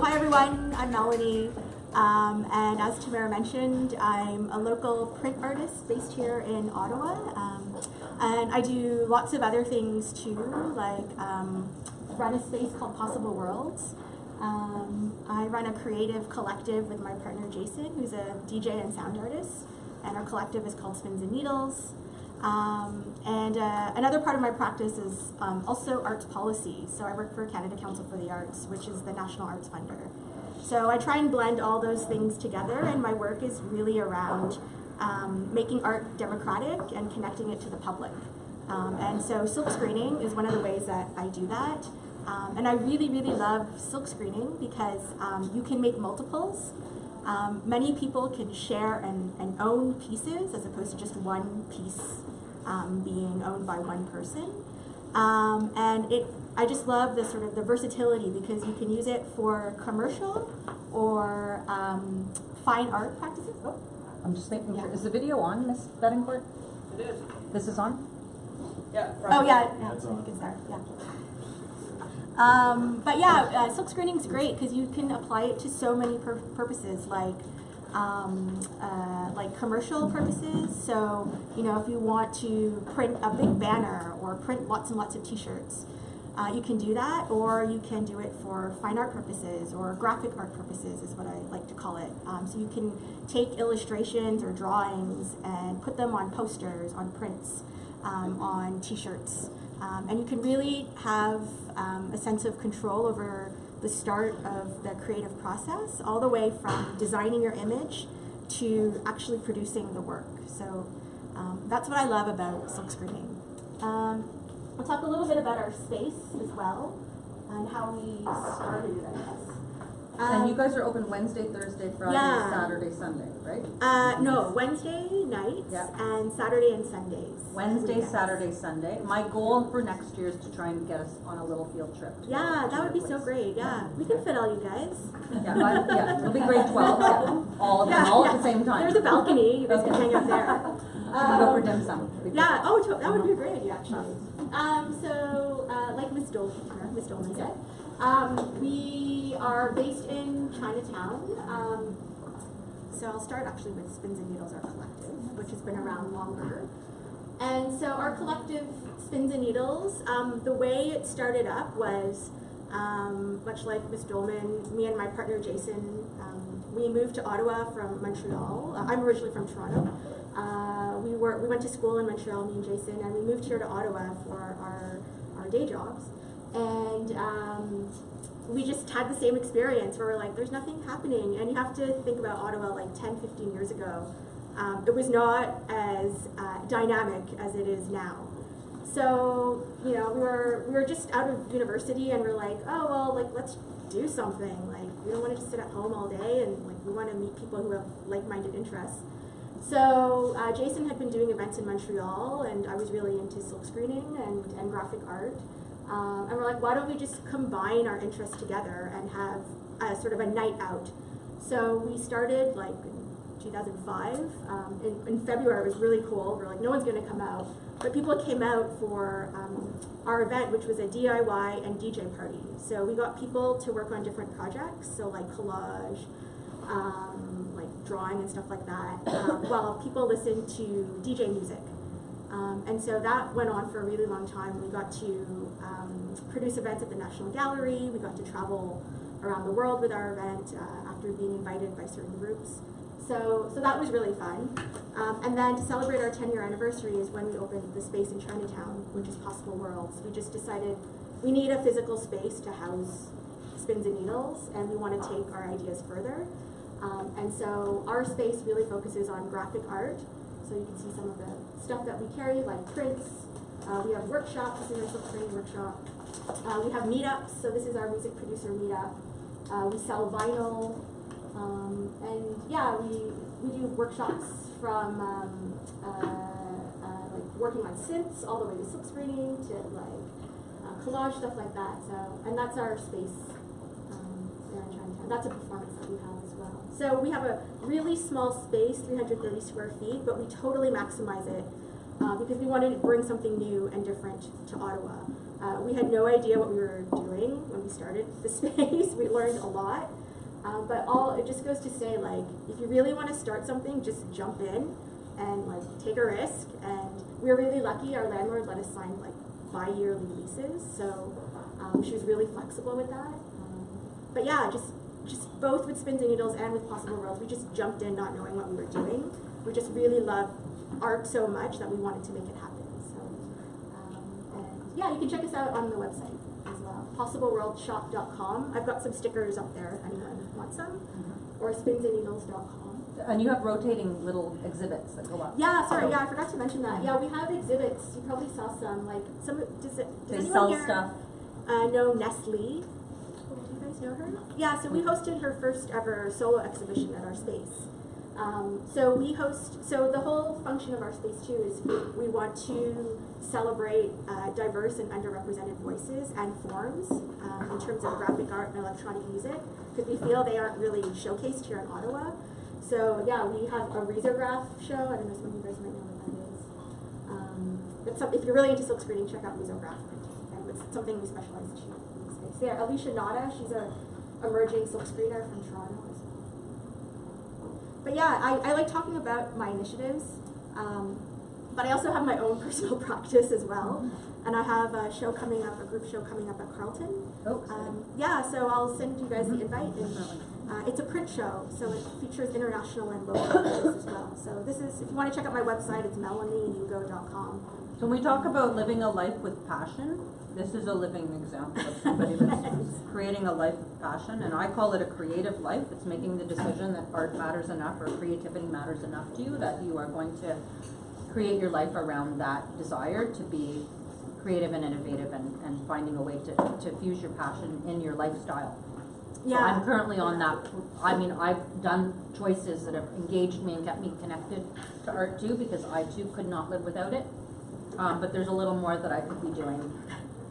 Hi everyone, I'm Melanie, and as Tamara mentioned, I'm a local print artist based here in Ottawa, and I do lots of other things too, like run a space called Possible Worlds. I run a creative collective with my partner Jason, who's a DJ and sound artist, and our collective is called Spins and Needles. Another part of my practice is also arts policy. So I work for Canada Council for the Arts, which is the national arts funder. So I try and blend all those things together, and my work is really around making art democratic and connecting it to the public. And so silk screening is one of the ways that I do that. And I really, really love silk screening because you can make multiples. Many people can share and own pieces as opposed to just one piece being owned by one person. I just love the sort of the versatility because you can use it for commercial or fine art practices. Oh. I'm just thinking, is the video on, Miss Bettencourt? It is. This is on? Yeah. Oh yeah, I think it's there. Yeah. But yeah, silk screening is great because you can apply it to so many purposes, like commercial purposes. So, you know, if you want to print a big banner or print lots and lots of T-shirts, you can do that, or you can do it for fine art purposes or graphic art purposes is what I like to call it. So you can take illustrations or drawings and put them on posters, on prints, on T-shirts. And you can really have a sense of control over the start of the creative process, all the way from designing your image to actually producing the work. So that's what I love about silk screening. We'll talk a little bit about our space as well and how we started it, I guess. And you guys are open Wednesday, Thursday, Friday, yeah. Saturday, Sunday, right? No, Wednesday nights and Saturday and Sundays. Wednesday, Saturday, Sunday. My goal for next year is to try and get us on a little field trip. Yeah, that would be so great. Yeah, we can fit all you guys. Yeah, it'll be grade 12. Yeah. All of them, all at the same time. There's a balcony. You guys can hang out there. Go for dim sum. Yeah. Oh, that would be a great idea, actually. Like Miss Dolman said, we are based in Chinatown. So I'll start actually with Spins and Needles, our collective, which has been around longer. And so our collective, Spins and Needles, the way it started up was, much like Miss Dolman, me and my partner Jason, we moved to Ottawa from Montreal. I'm originally from Toronto. We went to school in Montreal, me and Jason, and we moved here to Ottawa for our day jobs. And we just had the same experience where we're like, there's nothing happening. And you have to think about Ottawa like 10, 15 years ago. It was not as dynamic as it is now. So, you know, we were just out of university and we're like, oh, well, like, let's do something. Like, we don't want to just sit at home all day, and like, we want to meet people who have like-minded interests. So Jason had been doing events in Montreal, and I was really into silk screening and graphic art. And we're like, why don't we just combine our interests together and have a sort of a night out? So we started like in 2005. In February, it was really cold. We're like, no one's going to come out. But people came out for our event, which was a DIY and DJ party. So we got people to work on different projects, so like collage, like drawing and stuff like that, while people listened to DJ music. And so that went on for a really long time. We got to produce events at the National Gallery. We got to travel around the world with our event after being invited by certain groups. So that was really fun. And then to celebrate our 10-year anniversary is when we opened the space in Chinatown, which is Possible Worlds. We just decided we need a physical space to house Spins and Needles, and we want to take our ideas further. And so our space really focuses on graphic art. So you can see some of the stuff that we carry, like prints. We have workshops. This is our silk screening workshop. We have meetups. So this is our music producer meetup. We sell vinyl. And yeah, we do workshops from like working on synths all the way to silk screening to like collage, stuff like that. So, and that's our space here in Chinatown. That's a performance that we have as well. So we have a really small space, 330 square feet, but we totally maximize it because we wanted to bring something new and different to Ottawa. We had no idea what we were doing when we started the space. We learned a lot. But it just goes to say, like, if you really want to start something, just jump in and like take a risk. And we were really lucky. Our landlord let us sign like bi-yearly leases, so she was really flexible with that. But yeah, just both with Spins and Needles and with Possible Worlds, we just jumped in not knowing what we were doing. We just really loved art so much that we wanted to make it happen. So, and yeah, you can check us out on the website as well, possibleworldshop.com. I've got some stickers up there if anyone wants some, or spinsandneedles.com. And you have rotating little exhibits that go up. Yeah, sorry, yeah, I forgot to mention that. Yeah, we have exhibits. You probably saw some, like, does They anyone sell here stuff. know Nestle? Do you guys know her? Yeah, so we hosted her first ever solo exhibition at our space. So the whole function of our space too is we want to celebrate diverse and underrepresented voices and forms in terms of graphic art and electronic music, because we feel they aren't really showcased here in Ottawa. So yeah, we have a risograph show. I don't know, some of you guys might know what that is. But if you're really into silk screening, check out risograph printing. And it's something we specialize in in the space. Yeah, Alicia Nada, she's a emerging silk screener from Toronto as well. But yeah, I like talking about my initiatives, but I also have my own personal practice as well. And I have a show coming up, a group show coming up at Carleton. Yeah, so I'll send you guys the invite. And it's a print show, so it features international and local artists as well. So this is, if you want to check out my website, it's melanieyugo.com. So when we talk about living a life with passion, this is a living example of somebody that's creating a life of passion, and I call it a creative life. It's making the decision that art matters enough or creativity matters enough to you that you are going to create your life around that desire to be creative and innovative and finding a way to fuse your passion in your lifestyle. Yeah. So I'm currently on that. I mean, I've done choices that have engaged me and kept me connected to art too, because I too could not live without it. But there's a little more that I could be doing.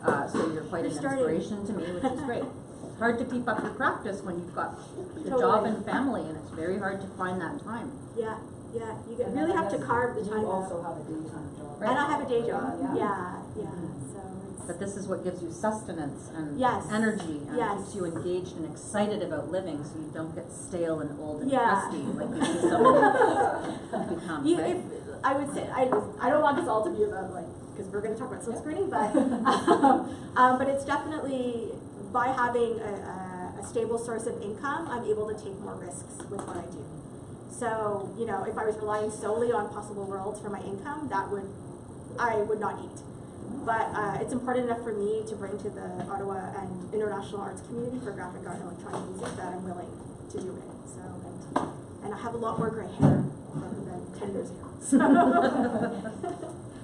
So you're quite an inspiration to me, which is great. It's hard to keep up your practice when you've got the job and family, and it's very hard to find that time. Yeah, yeah. You really have to carve the time. You also have a daytime job. Right. And I have a day job. Yeah. But this is what gives you sustenance and energy and keeps you engaged and excited about living, so you don't get stale and old and crusty like you see somebody become. Right? I would say I don't want this all to be about like, because we're going to talk about silk screening, but but it's definitely by having a stable source of income, I'm able to take more risks with what I do. So you know, if I was relying solely on Possible Worlds for my income, I would not eat. But it's important enough for me to bring to the Ottawa and international arts community for graphic art and electronic music that I'm willing to do it. So, and I have a lot more gray hair than 10 years ago. So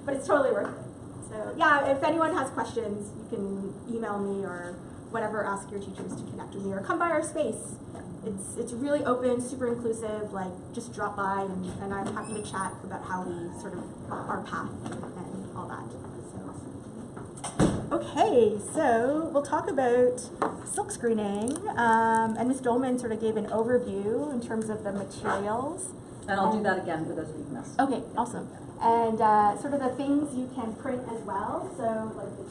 but it's totally worth it. So yeah, if anyone has questions, you can email me or whatever, ask your teachers to connect with me or come by our space. It's really open, super inclusive, like just drop by and I'm happy to chat about how we sort of, our path and all that. Okay, so we'll talk about silk screening, and Ms. Dolman sort of gave an overview in terms of the materials. And I'll do that again for those of you who missed. Okay, awesome. And sort of the things you can print as well, so like the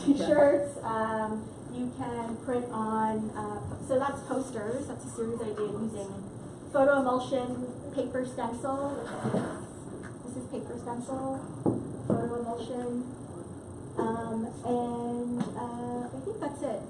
t-shirts, you can print on, so that's posters, that's a series I did using photo emulsion, paper stencil. This is paper stencil, photo emulsion, and I think that's it.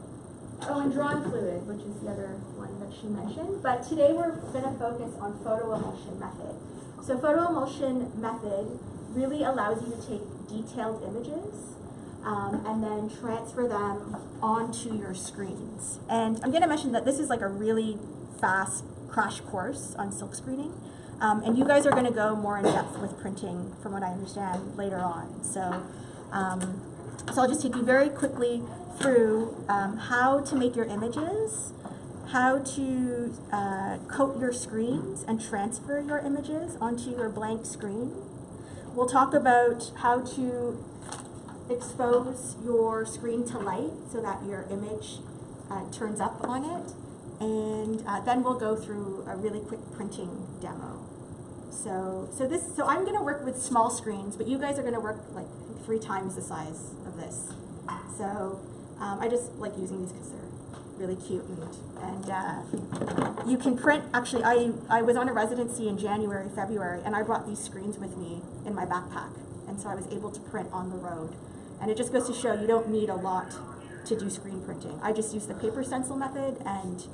Oh, and drawn fluid, which is the other one that she mentioned. But today we're going to focus on photo emulsion method. So photo emulsion method really allows you to take detailed images and then transfer them onto your screens. And I'm going to mention that this is like a really fast crash course on silk screening. And you guys are going to go more in depth with printing, from what I understand, later on. So, so I'll just take you very quickly through how to make your images, how to coat your screens and transfer your images onto your blank screen. We'll talk about how to expose your screen to light so that your image turns up on it. And then we'll go through a really quick printing demo. So I'm gonna work with small screens, but you guys are gonna work like 3 times the size of this. So I just like using these because they're really cute, and you can print. Actually, I was on a residency in January, February, and I brought these screens with me in my backpack, and so I was able to print on the road. And it just goes to show you don't need a lot to do screen printing. I just used the paper stencil method and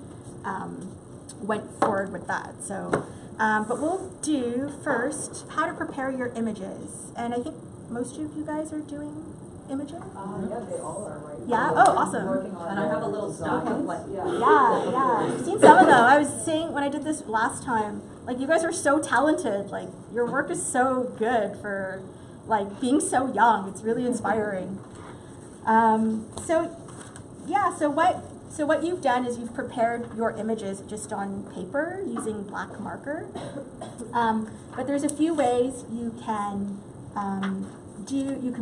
went forward with that. So, but we'll do first how to prepare your images, and I think most of you guys are doing images. Yeah, they all are right. Yeah. Oh, awesome. And I have a little stack of like, Yeah. I've seen some of them. I was saying when I did this last time, like you guys are so talented. Like your work is so good for like being so young. It's really inspiring. So what you've done is you've prepared your images just on paper using black marker. But there's a few ways you can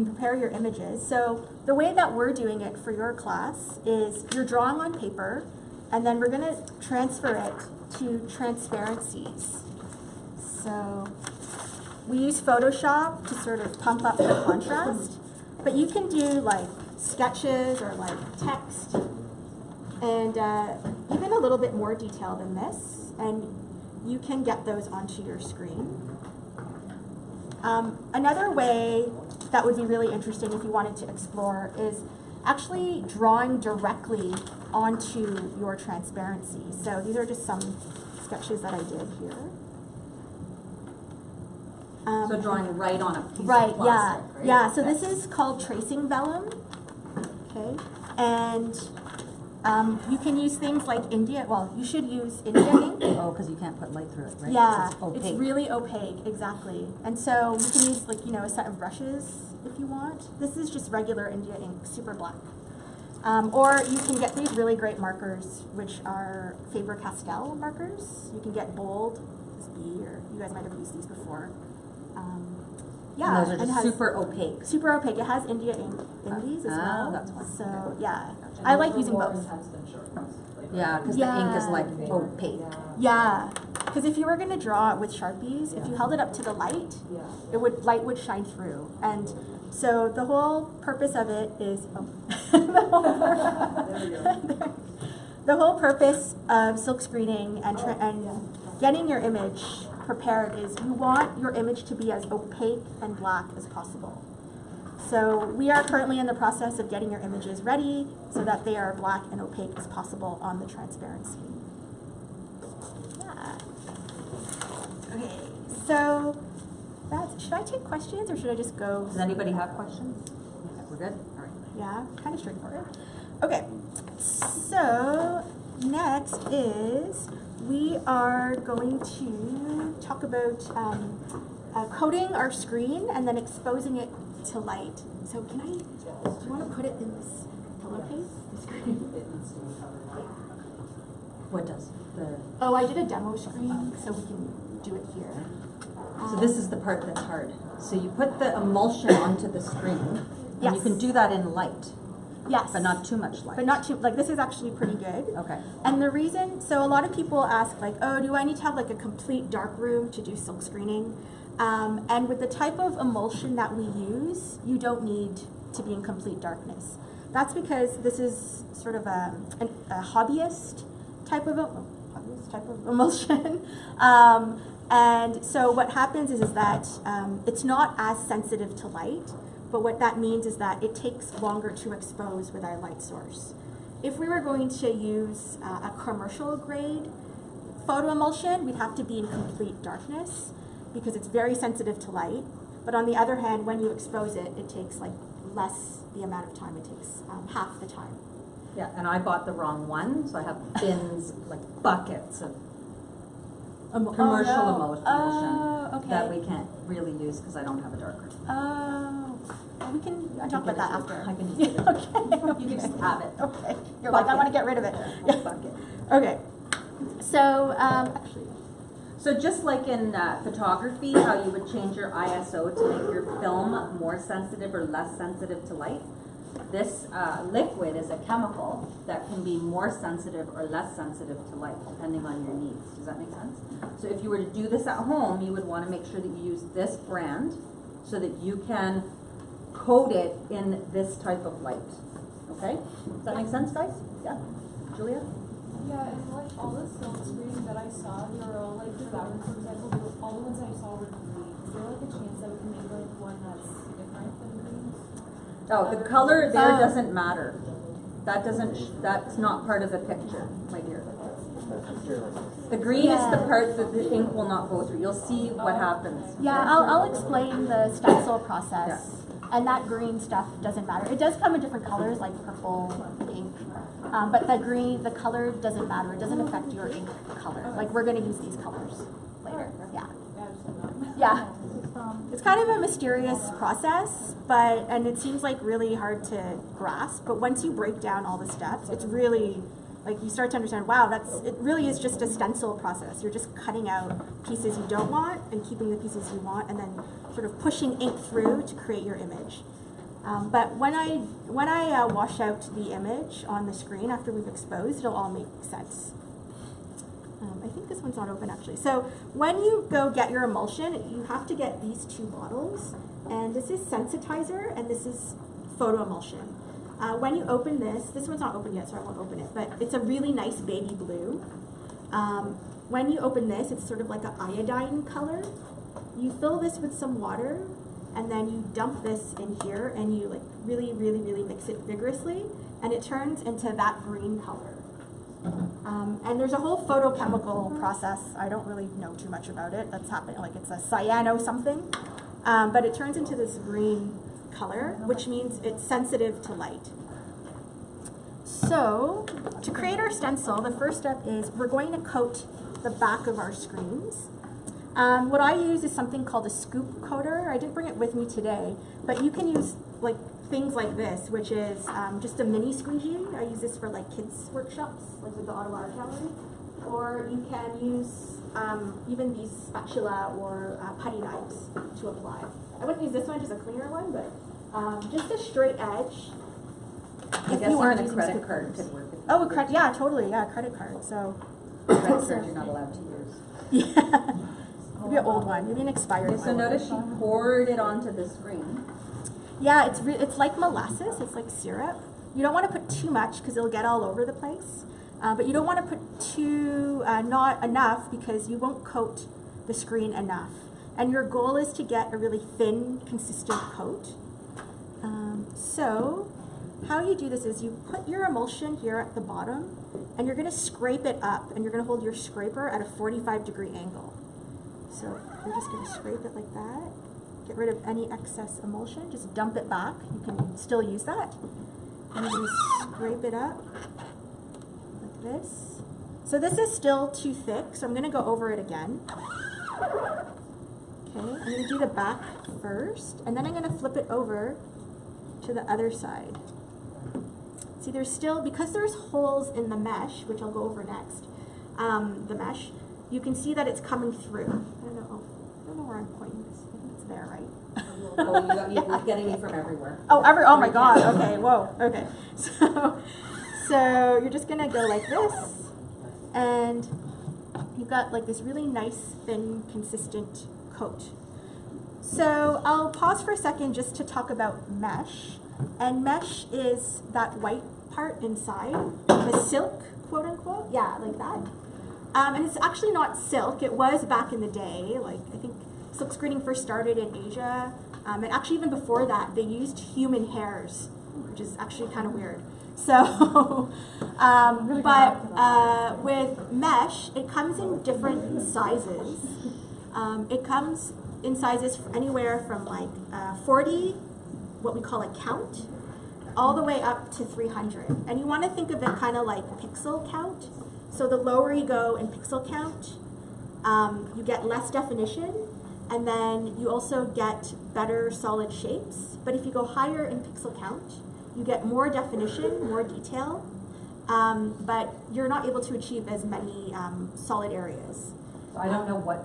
prepare your images. So the way that we're doing it for your class is you're drawing on paper, and then we're going to transfer it to transparencies. So we use Photoshop to sort of pump up the contrast, but you can do like sketches or like text, and even a little bit more detail than this, and you can get those onto your screen. Another way that would be really interesting if you wanted to explore is actually drawing directly onto your transparency. So these are just some sketches that I did here. so drawing right on a piece Right, of plastic, right? yeah. So this is called tracing vellum, okay? And you can use things like India, well, you should use India ink. Oh, because you can't put light through it, right? Yeah, It's opaque. it's really opaque, exactly. And so you can use like, a set of brushes if you want. This is just regular India ink, super black. Or you can get these really great markers, which are Faber-Castell markers. You can get bold, this B, or you guys might have used these before. And those are and just has super opaque. super opaque. It has India ink in these as well. That's why. So yeah, And I like those are using more both. intense than short ones. Like, Yeah, because the ink is like opaque. Yeah, because if you were going to draw it with Sharpies, if you held it up to the light, Yeah. light would shine through. And so the whole purpose of it is the whole purpose of silk screening and getting your image prepared is you want your image to be as opaque and black as possible. So we are currently in the process of getting your images ready so that they are black and opaque as possible on the transparency. Yeah. Okay, so should I take questions or should I just go? Does anybody have questions? Okay, we're good? All right. Yeah, kind of straightforward. Okay, so next is we are going to talk about coating our screen and then exposing it to light. So do you want to put it in this pillowcase? The screen? It needs to be covered. What does? Oh, I did a demo screen, so we can do it here. So this is the part that's hard. So you put the emulsion onto the screen, and Yes. you can do that in light, Yes. but not too much light. But not too, like this is actually pretty good. Okay. And the reason, so a lot of people ask like, oh, do I need to have like a complete dark room to do silk screening? And with the type of emulsion that we use, you don't need to be in complete darkness. That's because this is sort of a hobbyist type of emulsion. And so what happens is that it's not as sensitive to light, but what that means is that it takes longer to expose with our light source. If we were going to use a commercial grade photo emulsion, we'd have to be in complete darkness because it's very sensitive to light. But on the other hand, when you expose it, it takes like less the amount of time. It takes half the time. Yeah, and I bought the wrong one, so I have bins, like buckets of commercial emulsion okay. that we can't really use because I don't have a darker. Oh, well, we can talk about that after. I can just get it. Okay. You can just have it. Okay. You're like, I want to get rid of it. Yeah. Bucket. Okay. So, actually. So just like in photography, how you would change your ISO to make your film more sensitive or less sensitive to light, This liquid is a chemical that can be more sensitive or less sensitive to light, depending on your needs. Does that make sense? So if you were to do this at home, you would want to make sure that you use this brand so that you can coat it in this type of light. Okay? Does that make sense, guys? Yeah? Julia? Yeah, and like all the silk screens that I saw, they were all like fabric, for example, all the ones I saw were green. Is there like a chance that we can make like one that's different than green? Oh, the color there doesn't matter. That doesn't, that's not part of the picture, my dear. The green is the part that the ink will not go through. You'll see what happens. Yeah, I'll explain the stencil process. And that green stuff doesn't matter. It does come in different colors, like purple, pink. But the green, the color doesn't matter. It doesn't affect your ink color. Like, we're going to use these colors later. Yeah. Yeah. It's kind of a mysterious process, and it seems like really hard to grasp. But once you break down all the steps, it's really, like, you start to understand, wow, it really is just a stencil process. You're just cutting out pieces you don't want and keeping the pieces you want, and then sort of pushing ink through to create your image. But when I wash out the image on the screen after we've exposed, it'll all make sense. I think this one's not open actually. So when you go get your emulsion, you have to get these two bottles, and this is sensitizer and this is photo emulsion. When you open this one's not open yet, so I won't open it, but it's a really nice baby blue. When you open this, it's sort of like an iodine color. You fill this with some water, and then you dump this in here, and you like really, really, really mix it vigorously, and it turns into that green color. And there's a whole photochemical process. I don't really know too much about it. That's happening, like it's a cyano something, but it turns into this green color, which means it's sensitive to light. So to create our stencil, the first step is we're going to coat the back of our screens. What I use is something called a scoop coater. I didn't bring it with me today, but you can use like things like this, which is just a mini squeegee. I use this for like kids workshops, like with the Ottawa Art Gallery. Or you can use even these spatula or putty knives to apply. I wouldn't use this one, just a cleaner one, but just a straight edge. I guess even a credit card could work. Oh, a credit, yeah, totally, yeah, credit card. So credit card you're not allowed to use. Yeah, maybe an old one, maybe an expired one. So notice she poured it onto the screen. Yeah, it's like molasses. It's like syrup. You don't want to put too much because it'll get all over the place. But you don't want to put too, not enough, because you won't coat the screen enough. And your goal is to get a really thin, consistent coat. So how you do this is you put your emulsion here at the bottom, and you're going to scrape it up, and you're going to hold your scraper at a 45-degree angle. So you're just going to scrape it like that. Get rid of any excess emulsion. Just dump it back. You can still use that. And you're going to scrape it up like this. So this is still too thick, so I'm going to go over it again. Okay, I'm going to do the back first, and then I'm going to flip it over to the other side. See, there's still, because there's holes in the mesh, which I'll go over next, the mesh, you can see that it's coming through. I don't know where I'm pointing this. I think it's there, right? Oh, you're getting me from everywhere. Oh my God, okay, whoa, okay. So you're just gonna go like this, and you've got like this really nice, thin, consistent coat. So I'll pause for a second just to talk about mesh. And mesh is that white part inside, the silk, quote unquote, yeah, like that. And it's actually not silk. It was back in the day. Like, I think silk screening first started in Asia. And actually even before that, they used human hairs, which is actually kind of weird. So, with mesh, it comes in different sizes. It comes in sizes anywhere from like 40, what we call a count, all the way up to 300. And you want to think of it kind of like pixel count. So the lower you go in pixel count, you get less definition, and then you also get better solid shapes. But if you go higher in pixel count, you get more definition, more detail, but you're not able to achieve as many solid areas. So I don't know what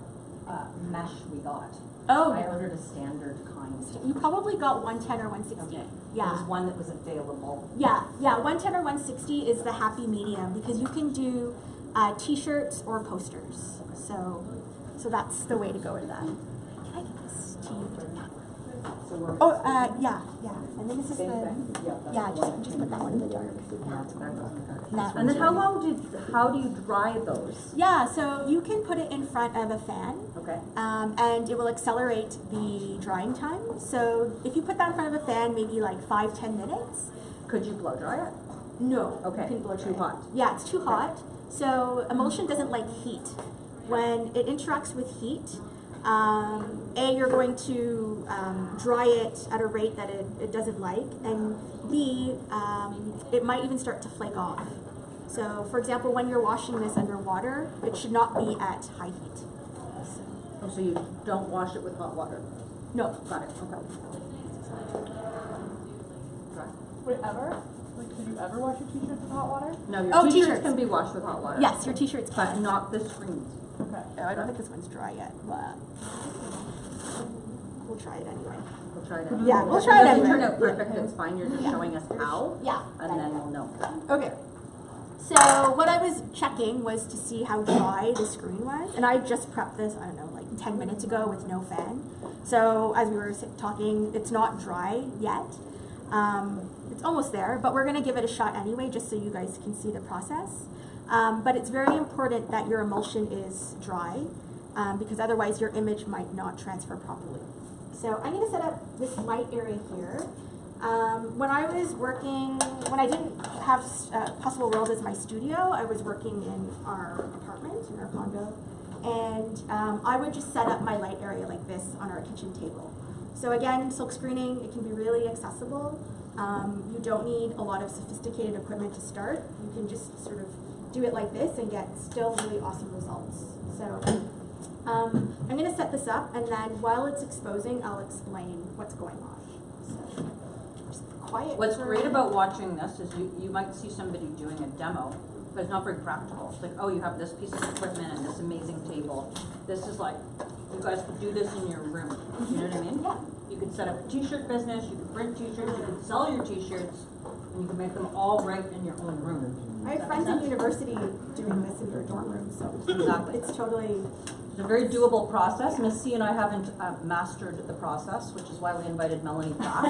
mesh we got. Oh, I ordered a standard kind. you probably got 110 or 160. Okay. Yeah. There was one that was available. Yeah, 110 or 160 is the happy medium because you can do t-shirts or posters. So that's the way to go with that. Can I get this to you? So we're. Oh, yeah. And then this is Same the, thing? That's yeah, the one just put that one in the dark. That And then one's how do you dry those? Yeah, so you can put it in front of a fan. Okay. And it will accelerate the drying time. So if you put that in front of a fan, maybe like 5-10 minutes. Could you blow dry it? No. Okay. You can blow dry Too it. hot. Yeah, it's too hot. So emulsion doesn't like heat. When it interacts with heat, you're going to dry it at a rate that it doesn't like, and B, it might even start to flake off. So, for example, when you're washing this under water, it should not be at high heat. So you don't wash it with hot water? No. Got it, okay. Dry. Wait, ever? Like, did you ever wash your t-shirts with hot water? No, your Oh, t-shirts t-shirts. can be washed with hot water. Yes, your t-shirts But can. not the screens. Okay. No, I don't think this one's dry yet, but we'll try it anyway. We'll try it. Yeah, we'll If try it doesn't anyway. turn out perfect, it's fine, you're just Yeah. showing us how, Yeah. and then we'll know. Okay. So what I was checking was to see how dry the screen was, and I just prepped this, I don't know, like 10 minutes ago with no fan. So as we were talking, it's not dry yet. It's almost there, but we're gonna give it a shot anyway, just so you guys can see the process. But it's very important that your emulsion is dry, because otherwise your image might not transfer properly. So I'm gonna set up this light area here. When I was working, when I didn't have Possible World as my studio, I was working in our apartment, in our condo, and I would just set up my light area like this on our kitchen table. So again, silk screening, it can be really accessible. You don't need a lot of sophisticated equipment to start. You can just sort of do it like this and get still really awesome results. So I'm going to set this up, and then while it's exposing, I'll explain what's going on. So, just quiet. What's great about watching this is you might see somebody doing a demo, but it's not very practical. It's like, oh, you have this piece of equipment and this amazing table. This is like, you guys could do this in your room. You know what I mean? Yeah. You could set up a t-shirt business, you could print t-shirts, you could sell your t-shirts, and you could make them all right in your own room. I have friends in university doing this in their dorm room, so Exactly. it's totally. It's a very doable process. Miss C and I haven't mastered the process, which is why we invited Melanie back.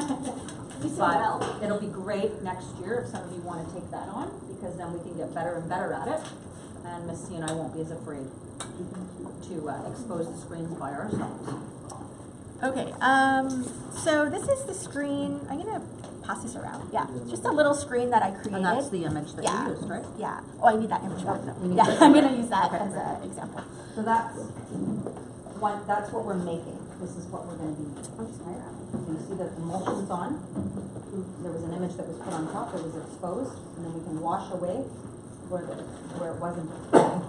You so But well. it'll be great next year if some of you want to take that on, because then we can get better and better at it. And Miss C and I won't be as afraid to expose the screens by ourselves. Okay, so this is the screen. I'm gonna pass this around. Yeah, just a little screen that I created. And that's the image that Yeah. you used, right? Yeah. Oh, I need that image. Oh, no. You need Yeah, that. I'm gonna use that Okay. as an example. So that's what we're making. This is what we're going to be making. Right? So you see that the emulsion's on. There was an image that was put on top that was exposed, and then we can wash away where it wasn't exposed.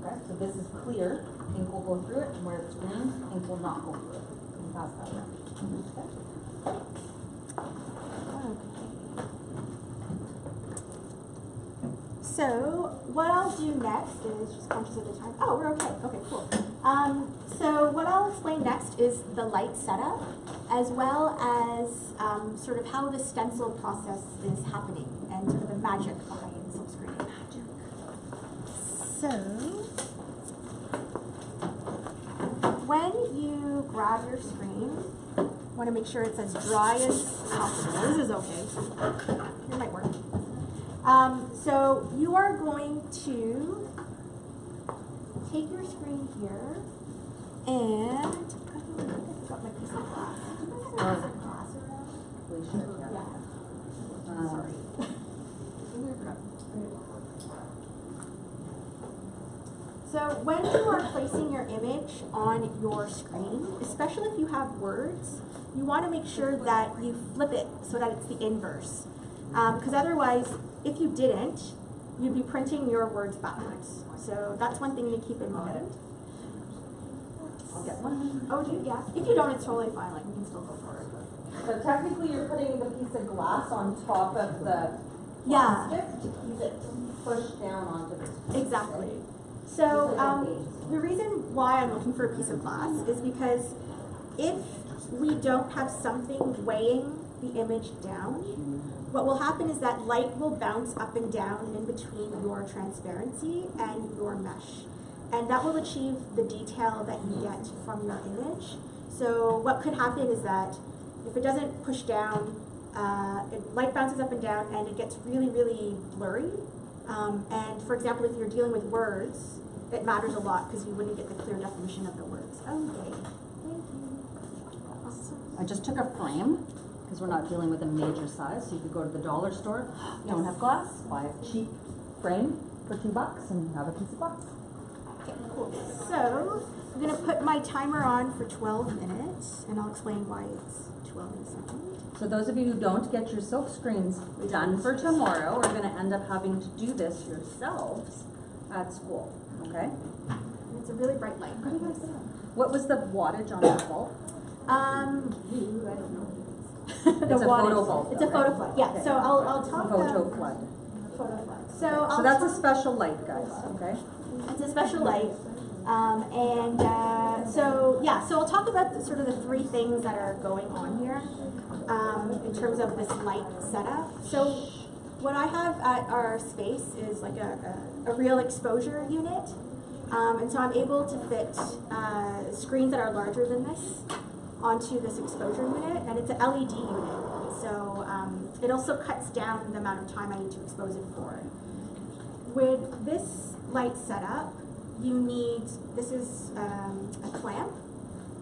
Okay, so this is clear. Ink will go through it, and where it's green, ink will not go through it. You can pass that around. Okay. So what I'll do next is just conscious of the time. Oh, we're okay. Okay, cool. So what I'll explain next is the light setup, as well as sort of how the stencil process is happening and sort of the magic behind silk screening. So when you grab your screen, want to make sure it's as dry as possible. This is okay. It might work. So you are going to take your screen here and I've got my piece of glass. Do you guys have a piece of glass around? We should, yeah. Sorry. So when you are placing your image on your screen, especially if you have words, you want to make sure that you flip it so that it's the inverse. Because otherwise, if you didn't, you'd be printing your words backwards. So that's one thing to keep in mind. I'll get one. Oh, do you? Yeah. If you don't, it's totally fine. Like, you can still go for it. So technically you're putting the piece of glass on top of the Yeah. plastic to keep it pushed down onto the screen. Exactly. So, the reason why I'm looking for a piece of glass is because if we don't have something weighing the image down, what will happen is that light will bounce up and down in between your transparency and your mesh. And that will achieve the detail that you get from your image. So what could happen is that if it doesn't push down, light bounces up and down and it gets really, really blurry. And for example, if you're dealing with words, it matters a lot because you wouldn't get the clear definition of the words. Okay, thank you. Awesome. I just took a frame, because we're not dealing with a major size, so you could go to the dollar store, don't have glass, buy a cheap frame for $2 and have a piece of glass. Okay, cool. So I'm gonna put my timer on for 12 minutes, and I'll explain why it's 12 in a second. So those of you who don't get your silk screens done for tomorrow are gonna end up having to do this yourselves at school, okay? And it's a really bright light. What do you guys think? What was the wattage on the bulb? I don't know. It's a photo bulb. It's a photo flood. Yeah. Okay. So I'll talk Photo about flood. photo flood. So So I'll that's a talk- special light, guys, okay? It's a special light. So I'll talk about sort of the three things that are going on here in terms of this light setup. So what I have at our space is like a real exposure unit. And so I'm able to fit screens that are larger than this onto this exposure unit, and it's an LED unit. So it also cuts down the amount of time I need to expose it for. With this light setup, you need, this is a clamp,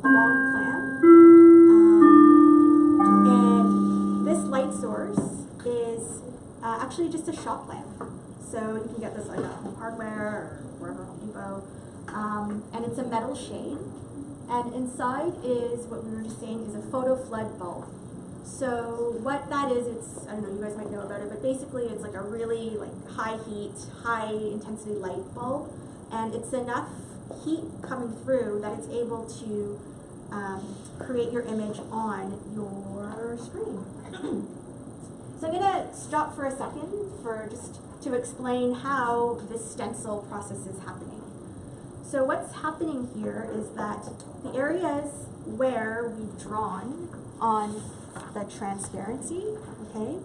a long clamp, and this light source is actually just a shop lamp. So you can get this like at Home Hardware or wherever, Home Depot, and it's a metal shade. And inside is what we were just saying is a photo flood bulb. So what that is, I don't know, you guys might know about it, but basically it's like a really like high heat, high intensity light bulb, and it's enough heat coming through that it's able to create your image on your screen. So I'm gonna stop for a second for just to explain how this stencil process is happening. So what's happening here is that the areas where we've drawn on the transparency, okay,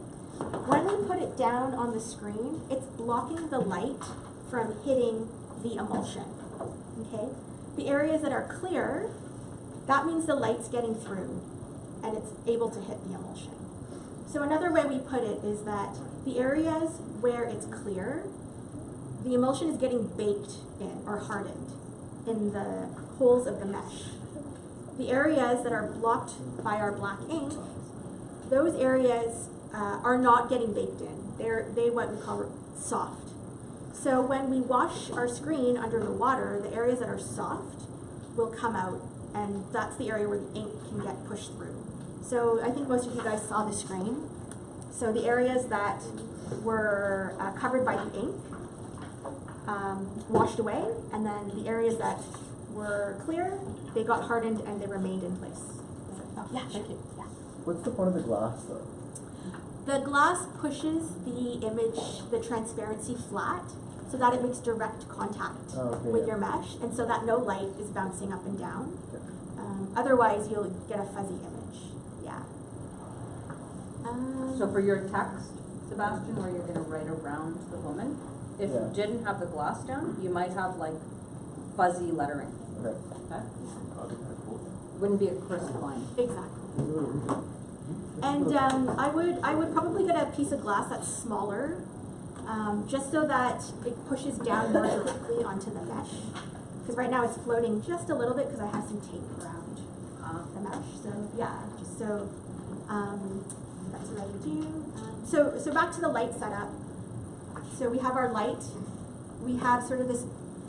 when we put it down on the screen, it's blocking the light from hitting the emulsion, okay? The areas that are clear, that means the light's getting through and it's able to hit the emulsion. So another way we put it is that the areas where it's clear, the emulsion is getting baked in or hardened in the holes of the mesh. The areas that are blocked by our black ink, those areas are not getting baked in. They what we call soft. So when we wash our screen under the water, the areas that are soft will come out, and that's the area where the ink can get pushed through. So I think most of you guys saw the screen. So the areas that were covered by the ink washed away, and then the areas that were clear, they got hardened and they remained in place. Yeah, thank you. Yeah. What's the point of the glass though? The glass pushes the image, the transparency flat, so that it makes direct contact with your mesh, and so that no light is bouncing up and down. Otherwise, you'll get a fuzzy image. Yeah. So for your text, Sebastian, where you're gonna write around the woman, if you didn't have the glass down, you might have like fuzzy lettering. Okay. Okay? Wouldn't be a crisp line. Exactly. And I would probably get a piece of glass that's smaller, just so that it pushes down more directly onto the mesh. Because right now it's floating just a little bit because I have some tape around the mesh. So yeah, just so that's what I would do. So back to the light setup. So we have our light. We have sort of this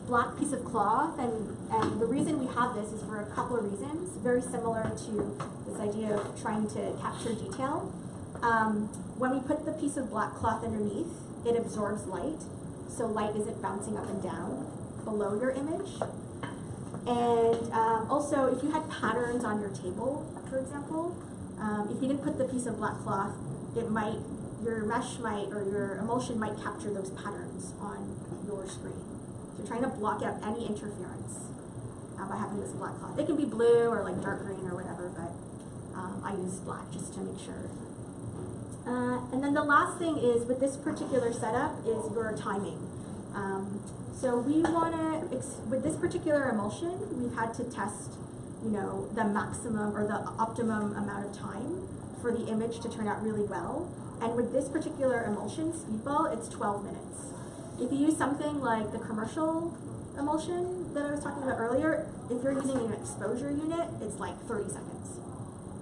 black piece of cloth, and the reason we have this is for a couple of reasons, very similar to this idea of trying to capture detail. When we put the piece of black cloth underneath, it absorbs light, so light isn't bouncing up and down below your image. And also, if you had patterns on your table, for example, if you didn't put the piece of black cloth, your mesh might, or your emulsion might capture those patterns on your screen. So trying to block out any interference by having this black cloth. It can be blue or like dark green or whatever, but I use black just to make sure. And then the last thing is with this particular setup is your timing. So we want to, with this particular emulsion, we've had to test, you know, the maximum or the optimum amount of time for the image to turn out really well. And with this particular emulsion, Speedball, it's 12 minutes. If you use something like the commercial emulsion that I was talking about earlier, if you're using an exposure unit, it's like 30 seconds.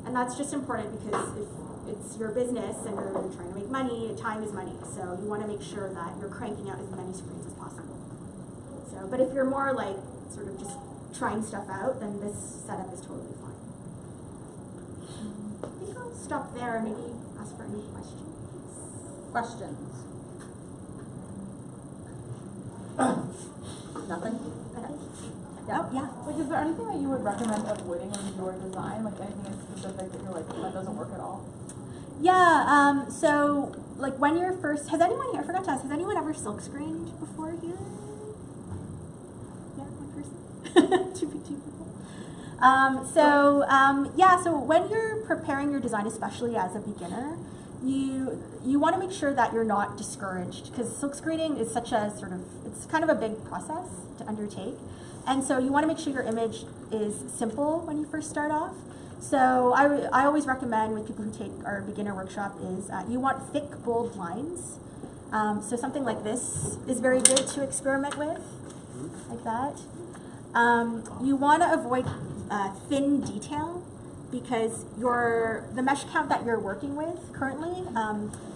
And that's just important because if it's your business and you're trying to make money, time is money. So you want to make sure that you're cranking out as many screens as possible. So, but if you're more like sort of just trying stuff out, then this setup is totally fine. I think I'll stop there and maybe ask for any questions. Questions? Nothing? Oh, yeah. Like, is there anything that you would recommend avoiding in your design? Like, anything in specific that you're like, that doesn't work at all? Yeah, so like when you're first, has anyone here, I forgot to ask, has anyone ever silk screened before here? Yeah, one person? two people. Yeah, so when you're preparing your design, especially as a beginner, you want to make sure that you're not discouraged because silk screening is such a sort of, it's kind of a big process to undertake. And so you want to make sure your image is simple when you first start off. So I always recommend with people who take our beginner workshop is you want thick, bold lines. So something like this is very good to experiment with, like that. You want to avoid thin detail because the mesh count that you're working with currently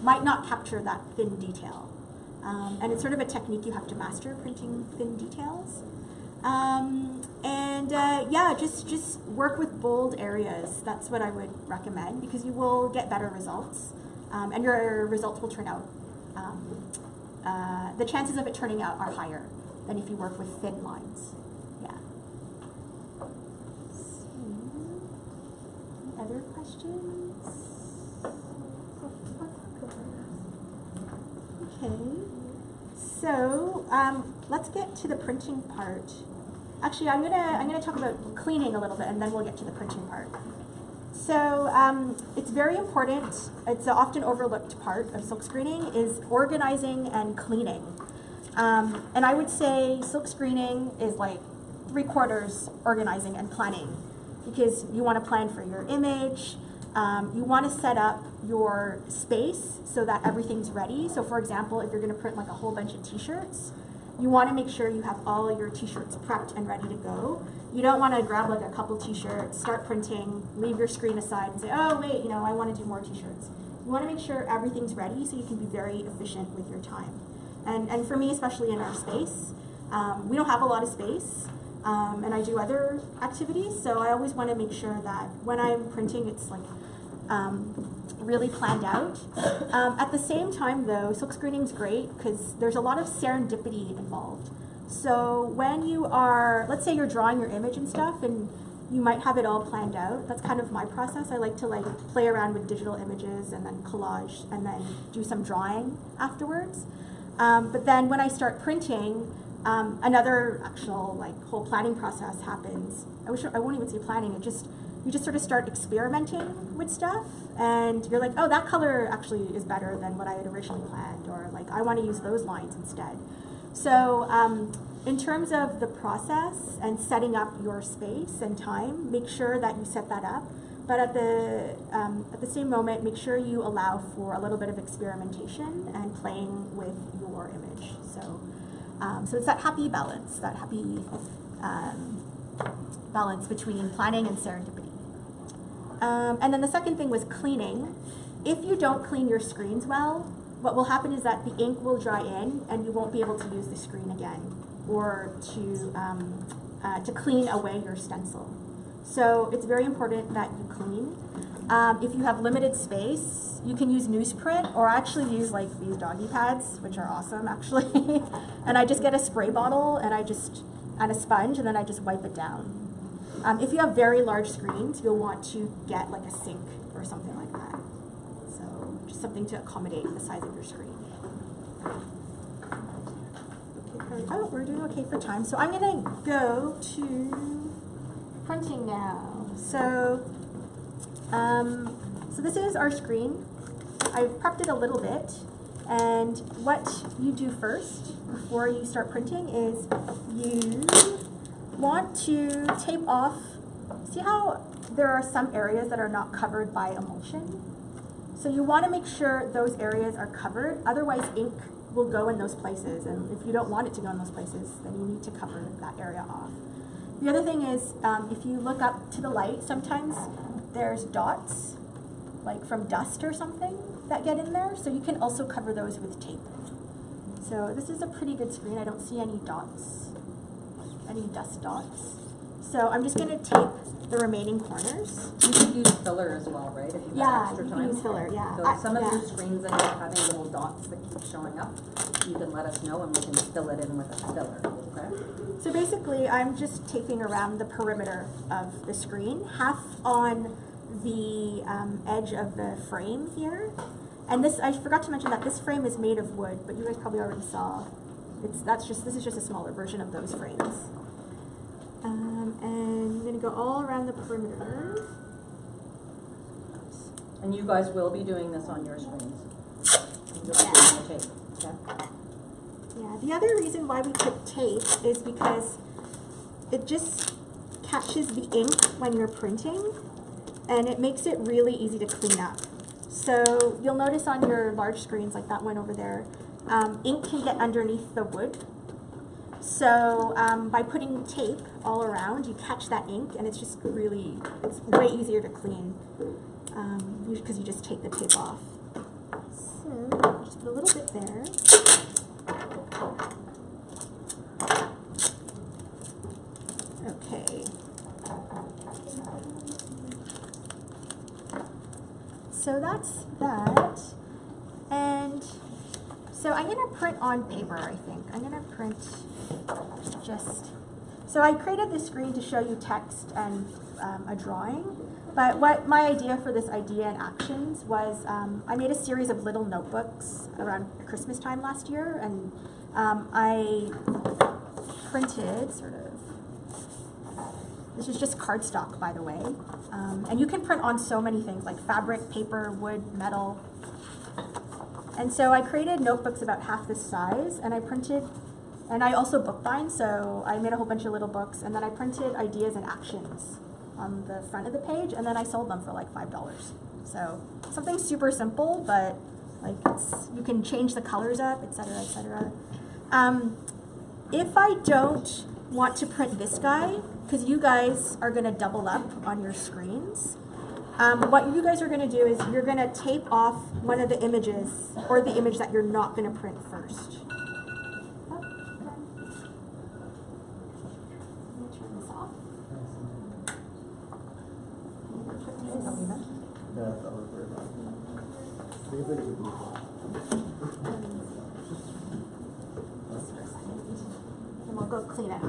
might not capture that thin detail. And it's sort of a technique you have to master, printing thin details. Yeah, just work with bold areas. That's what I would recommend because you will get better results, and your results will turn out. The chances of it turning out are higher than if you work with thin lines. Yeah. Any other questions? Okay. So let's get to the printing part. Actually, I'm gonna talk about cleaning a little bit, and then we'll get to the printing part. So it's very important. It's an often overlooked part of silk screening is organizing and cleaning. And I would say silk screening is like 3/4 organizing and planning because you want to plan for your image. You want to set up your space so that everything's ready. So for example, if you're going to print like a whole bunch of t-shirts, you want to make sure you have all your t-shirts prepped and ready to go. You don't want to grab like a couple t-shirts, start printing, leave your screen aside and say, oh wait, you know, I want to do more t-shirts. You want to make sure everything's ready so you can be very efficient with your time. And for me, especially in our space, we don't have a lot of space. And I do other activities, so I always want to make sure that when I'm printing, it's like really planned out. At the same time, though, silk screening is great because there's a lot of serendipity involved. So when you are, let's say you're drawing your image and stuff, and you might have it all planned out. That's kind of my process. I like to like play around with digital images and then collage and then do some drawing afterwards. But then when I start printing, another actual like whole planning process happens. I won't even say planning. You just sort of start experimenting with stuff, and you're like, oh, that color actually is better than what I had originally planned, or like I want to use those lines instead. So in terms of the process and setting up your space and time, make sure that you set that up. But at the same moment, make sure you allow for a little bit of experimentation and playing with your image. So it's that happy balance, balance between planning and serendipity. And then the second thing was cleaning. If you don't clean your screens well, what will happen is that the ink will dry in and you won't be able to use the screen again or to clean away your stencil. So it's very important that you clean. If you have limited space, you can use newsprint or actually use like these doggy pads, which are awesome actually. And I just get a spray bottle and a sponge, and then I just wipe it down. If you have very large screens, you'll want to get like a sink or something like that. So just something to accommodate the size of your screen. Okay, Oh, we're doing okay for time. So I'm gonna go to printing now. So, so this is our screen. I've prepped it a little bit, and what you do first before you start printing is you want to tape off. See how there are some areas that are not covered by emulsion? So you want to make sure those areas are covered, otherwise ink will go in those places, and if you don't want it to go in those places, then you need to cover that area off. The other thing is, if you look up to the light, sometimes there's dots, like from dust or something, that get in there, so you can also cover those with tape. So this is a pretty good screen. I don't see any dots, any dust dots. So I'm just going to tape the remaining corners. You could use filler as well, right? If you have extra You time. can use filler, yeah. So some of yeah. your screens that are having little dots that keep showing up, you can let us know and we can fill it in with a filler, okay? So basically, I'm just taping around the perimeter of the screen, half on the edge of the frame here. And this, I forgot to mention that this frame is made of wood, but you guys probably already saw. This is just a smaller version of those frames. And I'm going to go all around the perimeter. And you guys will be doing this on your screens. You'll be Yeah. doing the tape, okay? Yeah, the other reason why we put tape is because it just catches the ink when you're printing, and it makes it really easy to clean up. So you'll notice on your large screens, like that one over there, ink can get underneath the wood. So by putting tape all around, you catch that ink, and it's just really, it's way easier to clean because you just take the tape off. So just put a little bit there. Okay. So that's that. And so I'm going to print on paper, I think. I'm going to print just... So I created this screen to show you text and a drawing. But what my idea for this idea and actions was I made a series of little notebooks around Christmas time last year. And I printed sort of... This is just cardstock, by the way. And you can print on so many things, like fabric, paper, wood, metal. And so I created notebooks about half this size, and I printed, and I also bookbind, so I made a whole bunch of little books, and then I printed ideas and actions on the front of the page, and then I sold them for like $5. So something super simple, but like you can change the colors up, etc., etc. If I don't want to print this guy, because you guys are going to double up on your screens, what you guys are going to do is you're going to tape off one of the images, or the image that you're not going to print first. Oh, okay. Let me turn this off. Yeah, that was very bad. Think of it as a blue one. And we'll go clean it.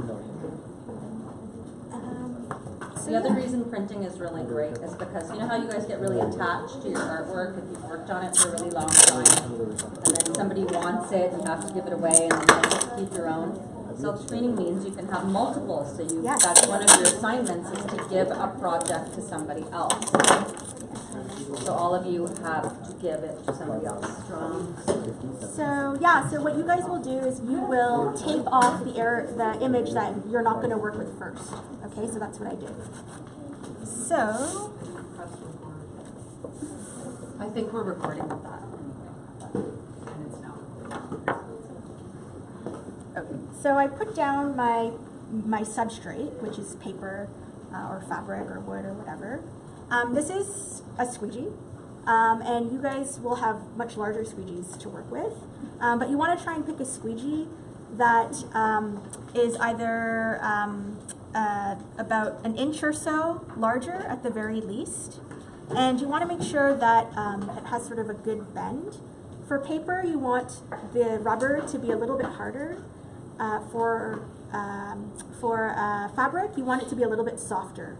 So The other yeah. reason printing is really great is because you know how you guys get really attached to your artwork if you've worked on it for a really long time, and then somebody wants it, you have to give it away, and then you have to keep your own. Self-screening means you can have multiples, so Yes. that's one of your assignments is to give a project to somebody else. So all of you have to give it to somebody else. So yeah, so what you guys will do is you will tape off the image that you're not going to work with first. Okay, so that's what I did. So I think we're recording with that. And it's now. okay, so I put down my substrate, which is paper or fabric or wood or whatever. This is a squeegee. And you guys will have much larger squeegees to work with. But you want to try and pick a squeegee that is either about an inch or so larger at the very least. And you want to make sure that it has sort of a good bend. For paper, you want the rubber to be a little bit harder. For fabric, you want it to be a little bit softer.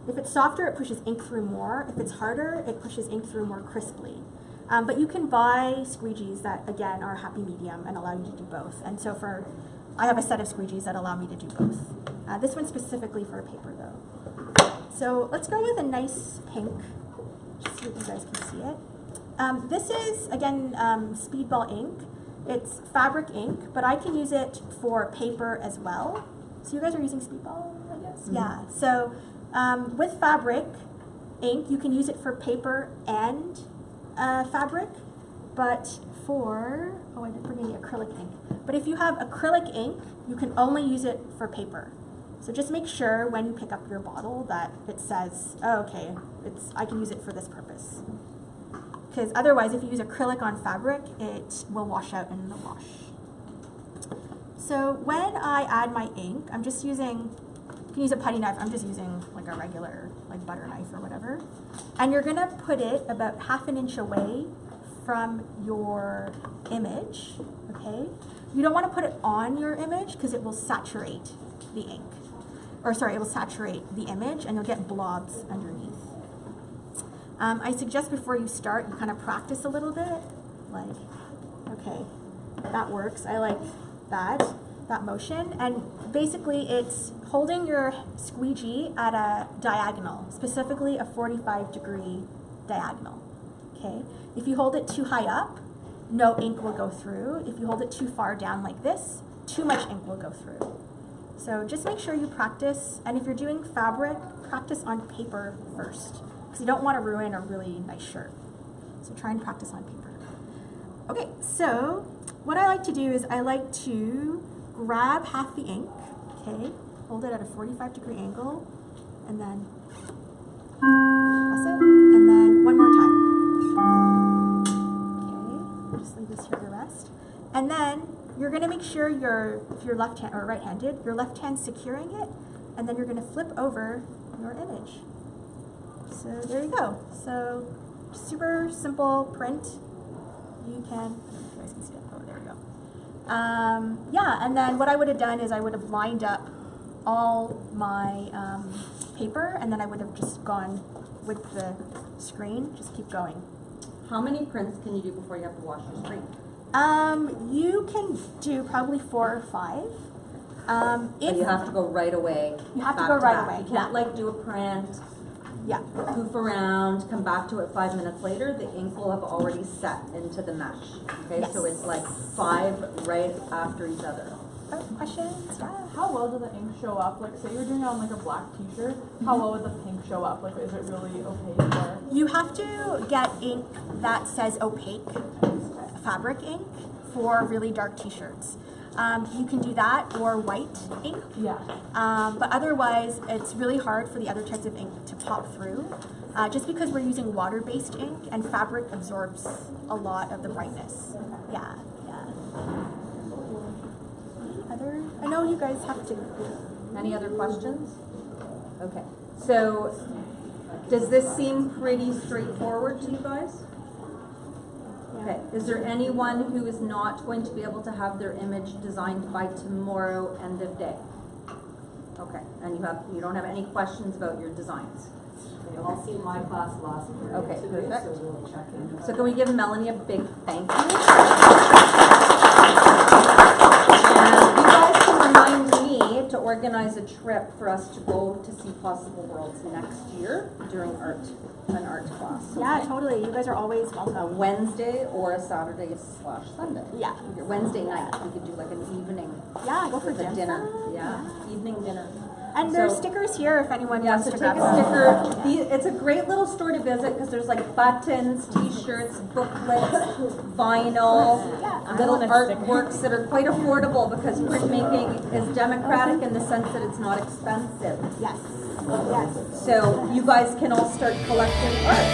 If it's softer, it pushes ink through more. If it's harder, it pushes ink through more crisply. But you can buy squeegees that, again, are a happy medium and allow you to do both. And so for I have a set of squeegees that allow me to do both. This one's specifically for paper though. So let's go with a nice pink, just so that you guys can see it. This is, again, Speedball ink. It's fabric ink, but I can use it for paper as well. So you guys are using Speedball, I guess? Mm-hmm. Yeah, so with fabric ink, you can use it for paper and fabric, but for, I didn't bring any acrylic ink. But if you have acrylic ink, you can only use it for paper. So just make sure when you pick up your bottle that it says, oh, okay, I can use it for this purpose. Because otherwise, if you use acrylic on fabric, it will wash out in the wash. So when I add my ink, I'm just using, you can use a putty knife, I'm just using like a regular like butter knife or whatever. And you're gonna put it about 1/2 inch away from your image, okay? You don't wanna put it on your image because it will saturate the ink. Or sorry, it will saturate the image and you'll get blobs underneath. I suggest before you start, you kind of practice a little bit, like, okay, that works, I like that motion, and basically it's holding your squeegee at a diagonal, specifically a 45-degree diagonal, okay? If you hold it too high up, no ink will go through. If you hold it too far down like this, too much ink will go through. So just make sure you practice, and if you're doing fabric, practice on paper first, because you don't want to ruin a really nice shirt. So try and practice on paper. Okay, so what I like to do is I like to grab half the ink, okay, hold it at a 45-degree angle, and then press it, and then one more time. Okay, just leave this here to rest. And then you're going to make sure if you're left hand or right-handed, your left hand securing it, and then you're going to flip over your image. So there you go. So super simple print. You can, you guys can see it. Oh, there we go. Yeah, and then what I would have done is I would have lined up all my paper, and then I would have just gone with the screen. Just keep going. How many prints can you do before you have to wash your screen? You can do probably 4 or 5. But you have to go right away. You have to back go right back. away, You can't yeah. like do a print, Yeah. goof around, come back to it 5 minutes later. The ink will have already set into the mesh. Okay, Yes. so it's like 5 right after each other. Oh, questions? Yeah. How well does the ink show up? Like, say you're doing it on like a black t-shirt, how well would the pink show up? Like, is it really opaque or? You have to get ink that says opaque fabric ink for really dark t-shirts. You can do that or white ink. Yeah. But otherwise, it's really hard for the other types of ink to pop through, just because we're using water-based ink and fabric absorbs a lot of the brightness. Yeah, yeah. Other? I know you guys have to. Any other questions? Okay, so does this seem pretty straightforward to you guys? Okay, is there anyone who is not going to be able to have their image designed by tomorrow end of day? Okay, and you don't have any questions about your designs? They all seen my class last year. Okay, today, perfect. So we'll check in. So can we give Melanie a big thank you? And you guys can remind me to organize a trip for us to go to see Possible Worlds next year during an art class. Yeah, okay? totally. You guys are always A welcome. Wednesday or a Saturday/Sunday. Yeah. Wednesday night, we could do like an evening Yeah, go for with a dim dinner. sum. Yeah, evening dinner. And there's So- stickers here if anyone Yeah, wants so to take grab a them. sticker. It's a great little store to visit because there's like buttons, t-shirts, booklets, vinyl, little artworks that are quite affordable because printmaking is democratic in the sense that it's not expensive. Yes. Yes. So you guys can all start collecting art.